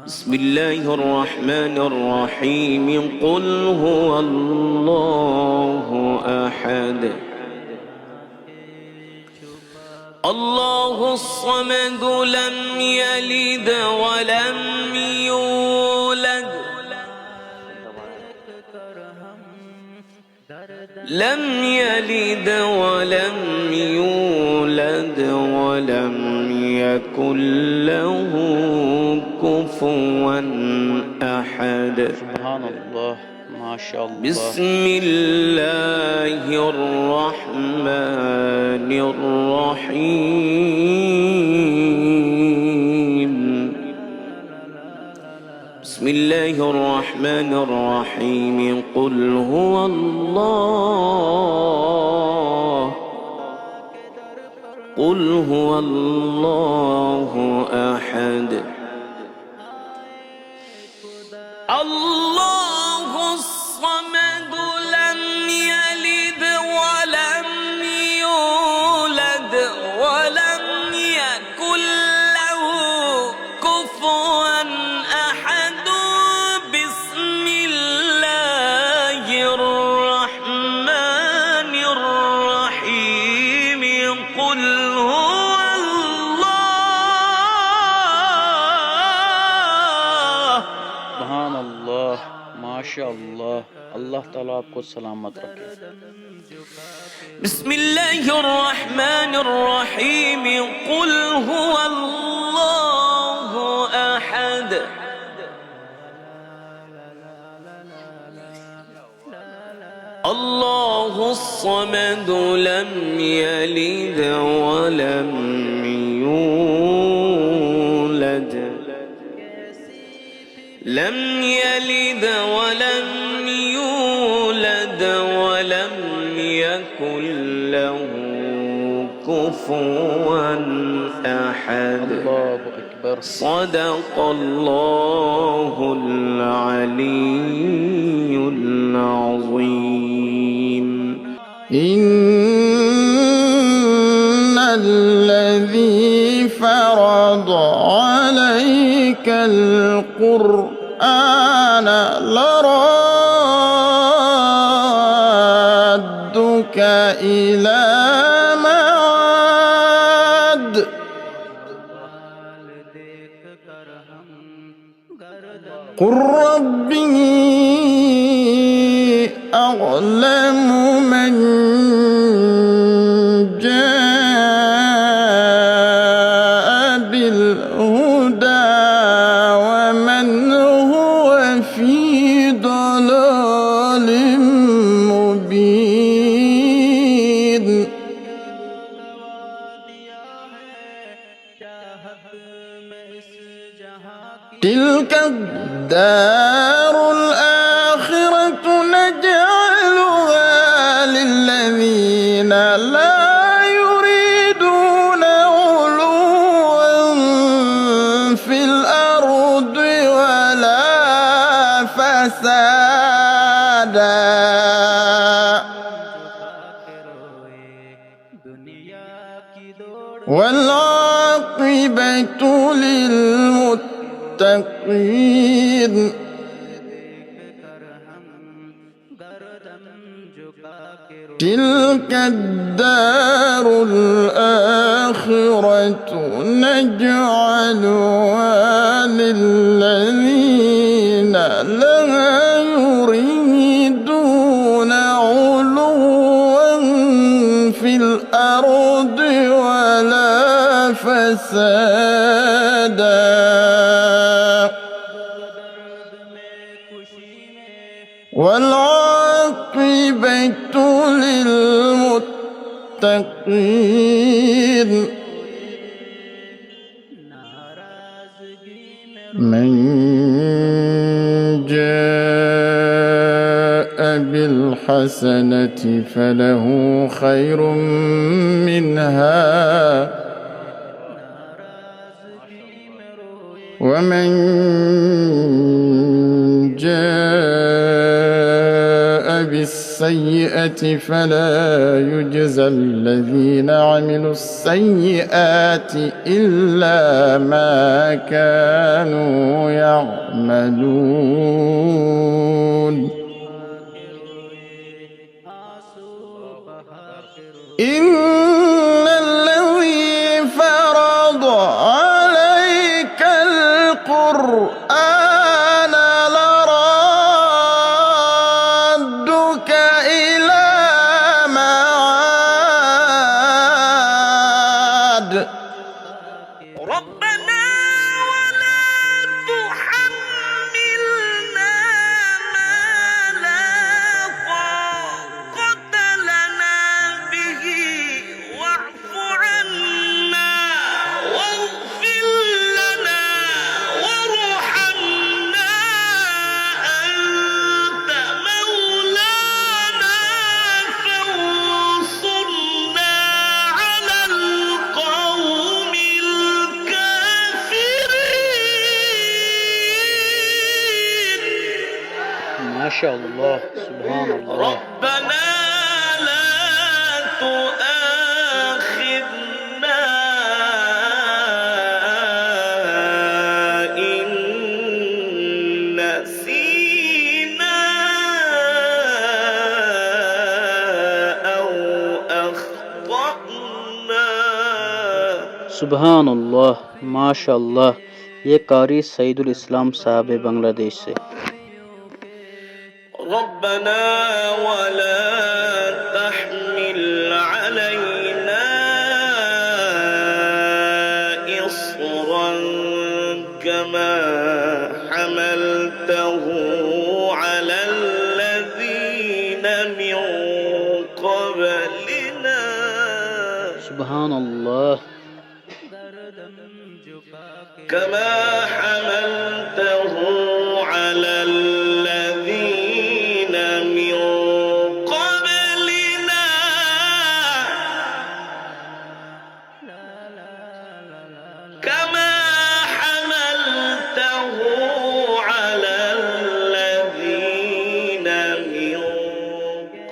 بسم الله الرحمن الرحيم قل هو الله أحد الله الصمد لم يلد ولم يولد لم يلد ولم يولد ولم يكن له كفوا أحد. سبحان الله ما شاء الله. بسم الله الرحمن الرحيم بسم الله الرحمن الرحيم قل هو الله قل هو الله أحد الله الصمد لم يلد ولم يولد ولم يكن له كفوا أحد. بسم الله الرحمن الرحيم قل هو الله. سبحان الله ما شاء الله. اللہ تعالیٰ آپ کو سلامت رکھے. بسم الله الرحمن الرحيم قل هو الله أحد الله الصمد لم يلد ولم يولد لم يلد ولم يولد ولم يكن له كفوا أحد. الله أكبر. صدق الله العلي العظيم. إن الذي فرض عليك القرآن لرادك إلى معاد قل ربي أعلم من جاء بالهدى ومن هو في ضلال مبين. تلك الدار الآخرة نجعلها للذين لا يريدون علوا في الأرض ولا فسادا والعاقبة للمتقين. تلك الدار الآخرة نجعلها للذين لا يريدون علوا في الأرض ولا فسادا والعاقبة للمتقين. من جاء بالحسنة فله خير منها ومن جاء بالسيئة السيئة فلا يجزى الذين عملوا السيئات إلا ما كانوا يعملون إن الذي فرض عليك القرآن لرادك إلى معاد ربنا ولا تحملنا ما لا طاقة لنا به واعف عنا واغفر لنا وارحمنا أنت مولانا فانصرنا على القوم الكافرين. ما شاء الله. سبحان الله. ربنا لا تؤاخذنا إن نسينا أو أخطأنا. सुबहान अल्लाह, माशाअल्लाह। ये कारी सईदुल इस्लाम साहब है बांग्लादेश से। ربنا ولا تحمل علينا إصرا كما حملته على الذين من قبلنا. सुबहान अल्लाह। كما حملته على الذين من قبلنا. كما حملته على الذين من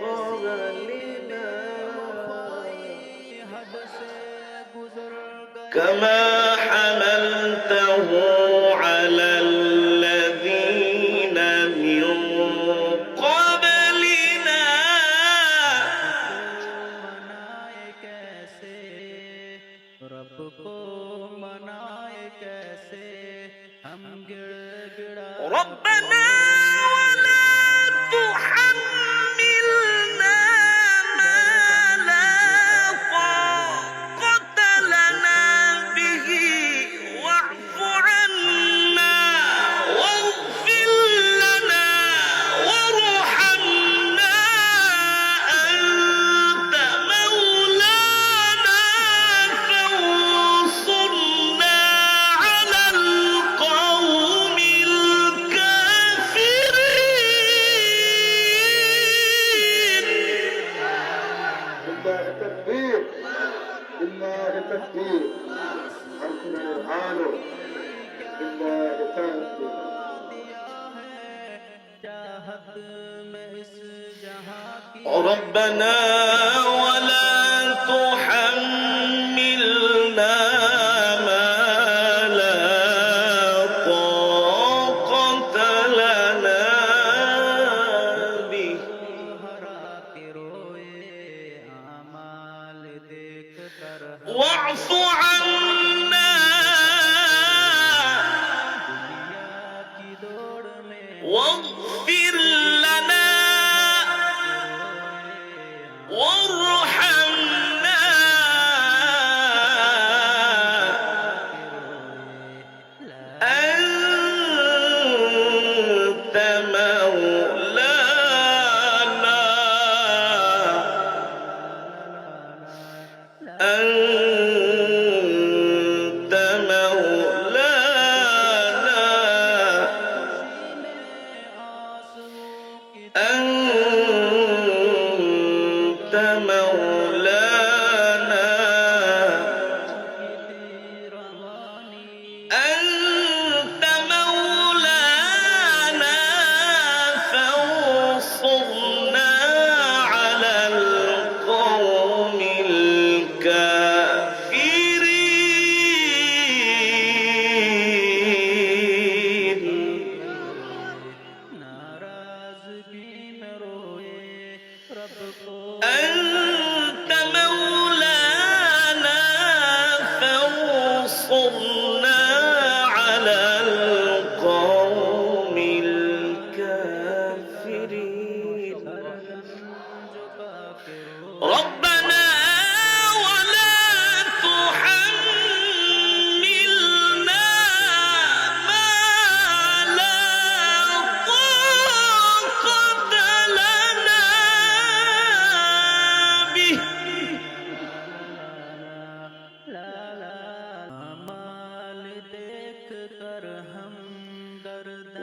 قبلنا. كما حملته على الذين من قبلنا. ربنا ولا تحملنا ما لا طاقة لنا به واعف عنا واغفر لنا وارحمنا أنت مولانا فانصرنا على القوم الكافرين. لله تكبير حرفنا العالم لله تكبير. ربنا ولا تحملنا ما لا طاقة لنا به واعف عنا واغفر لنا وارحمنا أنت مولانا. أنت مولانا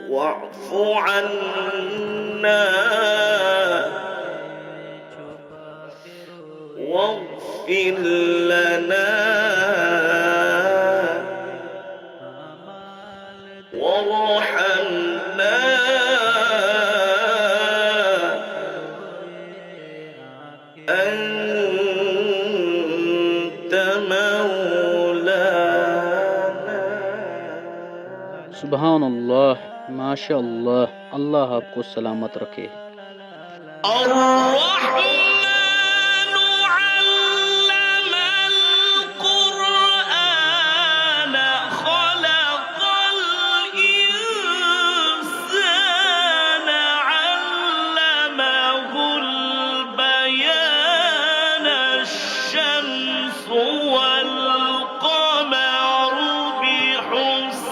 واعف عنا واغفر لنا وارحمنا أنت مولانا. सुबहान अल्लाह, माशा अल्लाह, अल्लाह आपको सलामत रखे। الرحمن علم القرآن خلق الإنسان علمه البيان الشمس والقمر بحسبان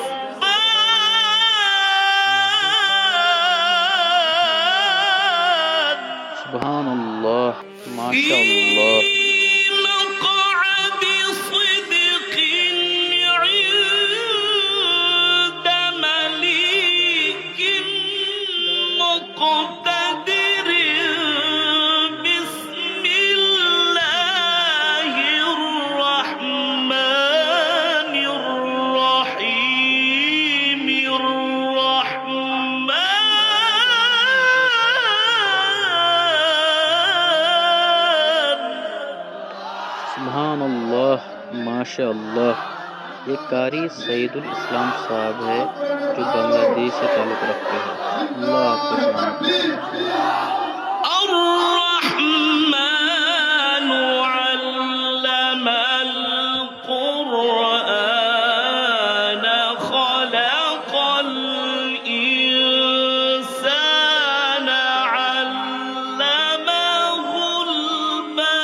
सुबहान अल्लाह, في माशा अल्लाह। مقعد صدق عند مليك مقتدر. بسم الله الرحمن الرحيم सुबहान अल्लाह, माशा अल्लाह। ये कारी सईदुल इस्लाम साहब है जो बांग्लादेश से ताल्लुक़ रखते हैं। अल्लाह आपको सलामत रखे। الرحمن علم القرآن خلق الإنسان علمه البيان.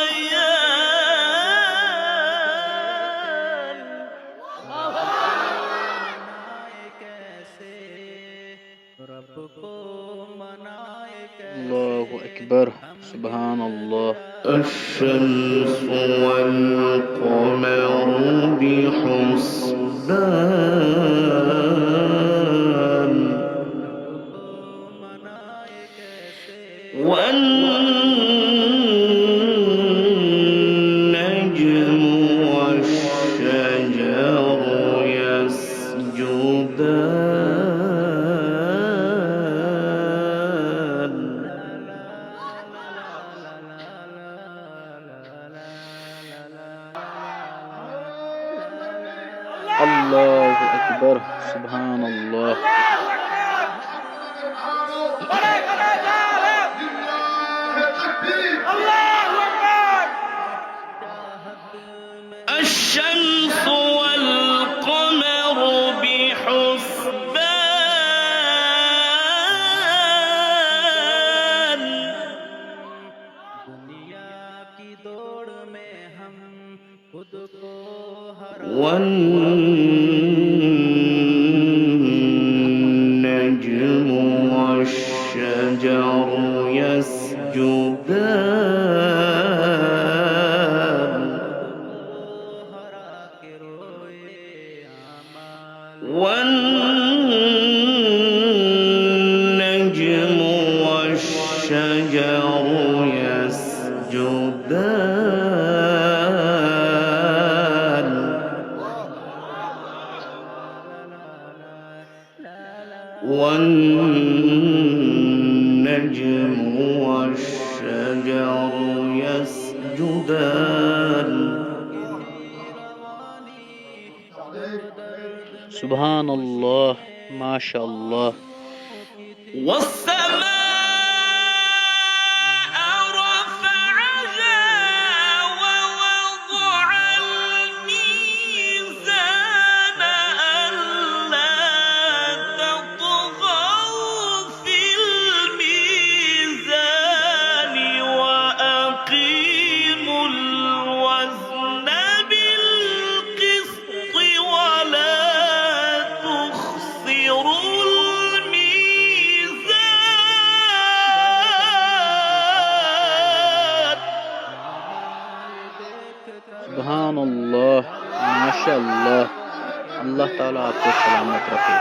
अल्लाहु अकबर, सुबहान अल्लाह। الشمس والقمر بحسبان والنجم والشجر يسجدان. अल्लाहु अकबर, सुबहान अल्लाह। الشمس والقمر بحسبان والنجم والشجر يسجدان. والنجم والشجر يسجدان. والنجم والشجر يسجدان. सुबहान अल्लाह, माशा अल्लाह। والسماء رفعها ووضع الميزان ألا تطغوا في الميزان وأقيموا الوزن بالقسط ولا تخسروا الميزان. सुबहान अल्लाह, माशा अल्लाह। अल्लाह ताला आपको सलामत रखे।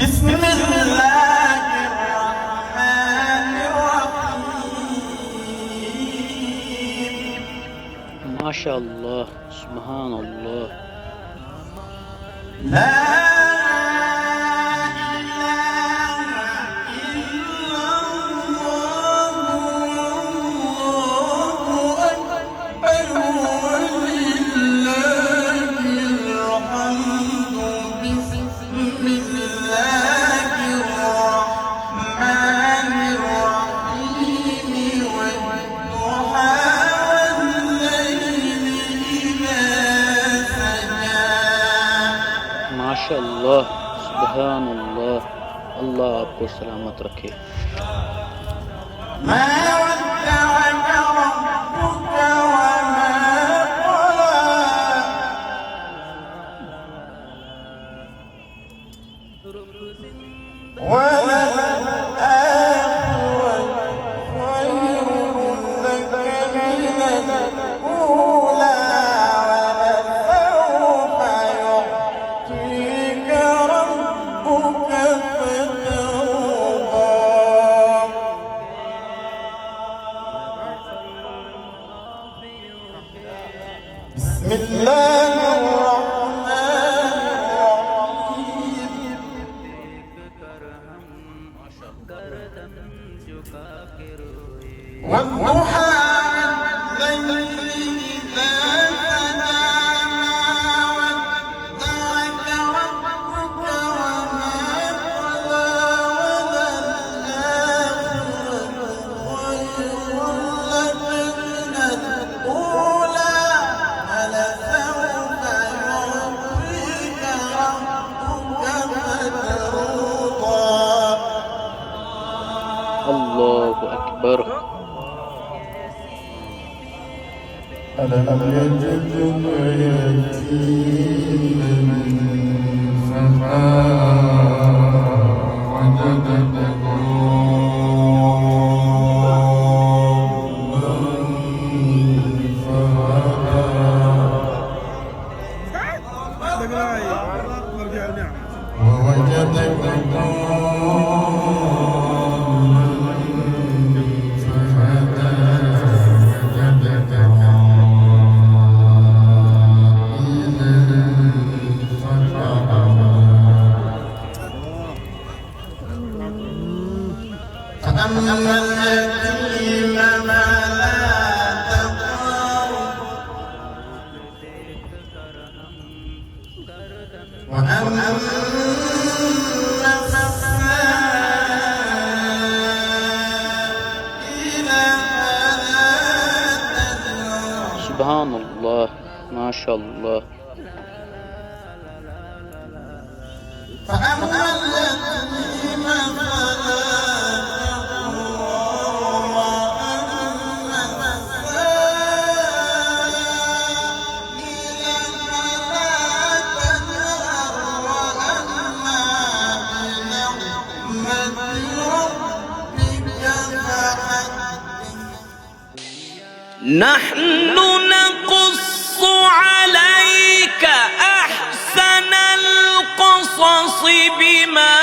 بسم الله الرحمن الرحيم माशा अल्लाह, सुभान अल्लाह। لا माशा अल्लाह, सुभान अल्लाह। अल्लाह आपको सलामत रखे। ما ودعك ربك وما قلى وللآخرة خير لك من الأولى ولسوف يعطيك ربك فترضى بسم الله الرحمن الرحيم والضحى والليل إذا سجى ما ودعك ربك وما قلى وللآخرة خير لك من الأولى ولسوف يعطيك ربك فترضى अल्लाहु अकबर। ألم يجدك يتيما فآوى وجدك فأما اليتيم فلا تقهر وأما السائل فلا تنهر सुभान अल्लाह, माशा अल्लाह। فأما اليتيم فلا تقهر وأما السائل فلا تنهر وأما بنعمة ربك فحدث نحن نقص عليك أحسن القصص بما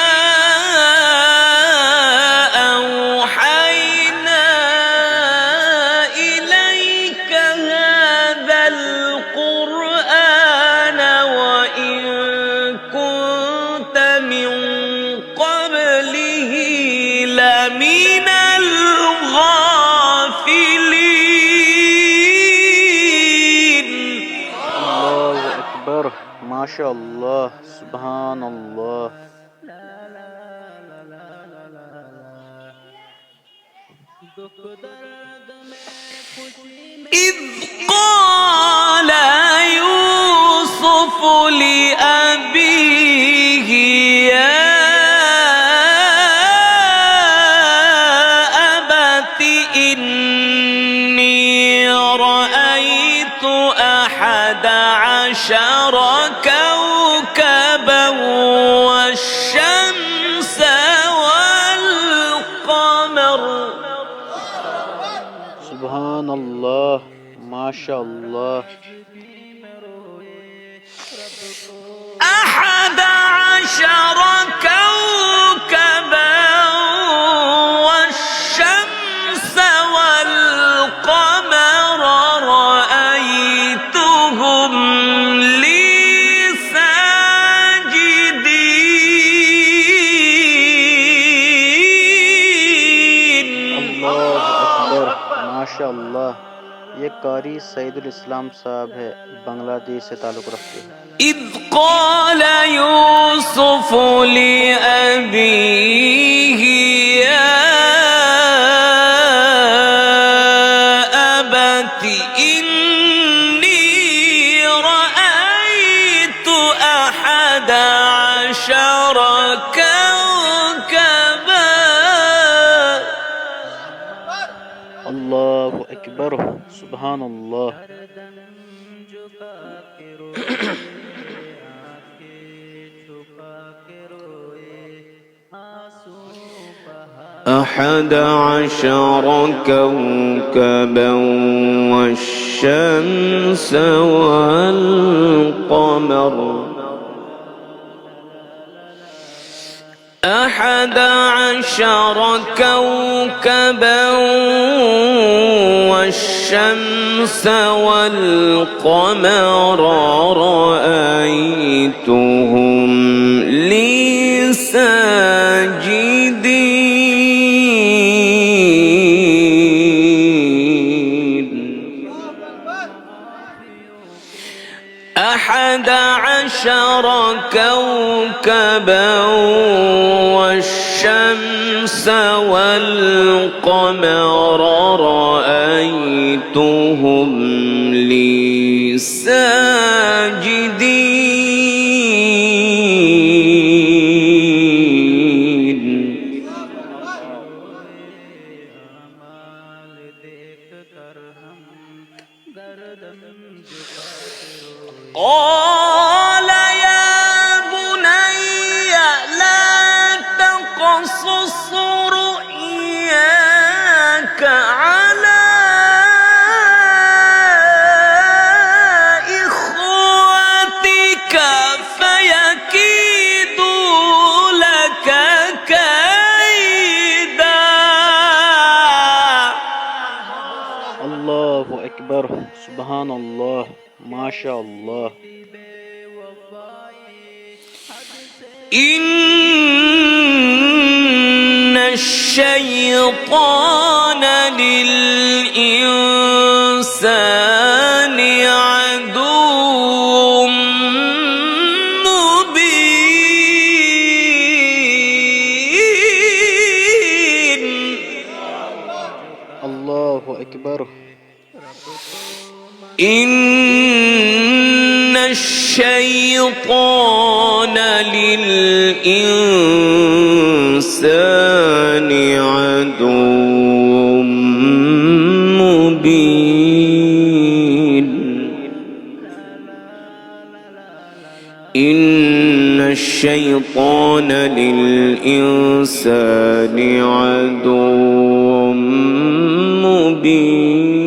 أوحينا إليك هذا القرآن وإن كنت من قبله لمن الغافلين. अल्लाहु अकबर, माशा अल्लाह, सुभान अल्लाह। إذ قال يوسف لأبيه يا أبت إني رأيت أحد عشر كوكبا والشمس والقمر. सुभान अल्लाह, माशा अल्लाह। 11 كوكبا ये कारी सईदुल इस्लाम साहब है, बांग्लादेश से ताल्लुक़ रखते हैं। إذ قال يوسف لأبيه يا أبت إني رأيت أحد عشر كوكبا अल्लाहु अकबर, सुभान अल्लाह। أحد عشر كوكبا والشمس والقمر أحد عشر كوكبا والشمس والقمر رأيتهم لي ساجدين أحد عشر كوكبا والشمس والقمر رأيتهم لي ساجدين قال يا بني لا تقصص رؤياك على إخوتك فيكيدوا لك كيدا अल्लाहु अकबर, सुभान अल्लाह, माशा अल्लाह। إن الشيطان للإنسان عدو مبين अल्लाहु अकबर। إن الشيطان للإنسان عدو مبين إن الشيطان للإنسان عدو مبين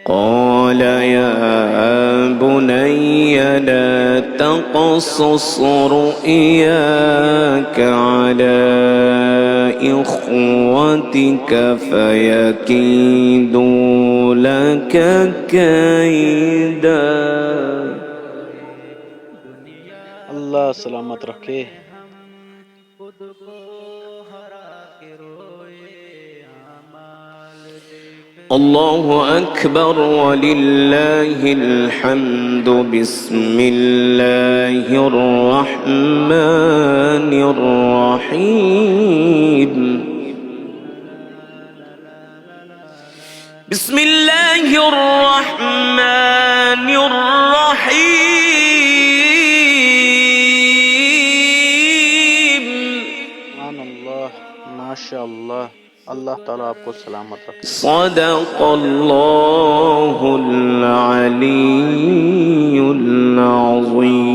قال يا بني لا تقصص رؤياك على إخوتك فيكيدوا لك كيدا अल्लाह सलामत रखे। الله أكبر ولله الحمد بسم الله الرحمن الرحيم بسم الله الرحمن الرحيم सुभान अल्लाह, माशा अल्लाह। अल्लाह ताला आपको सलामत रखे। صدق الله العلي العظيم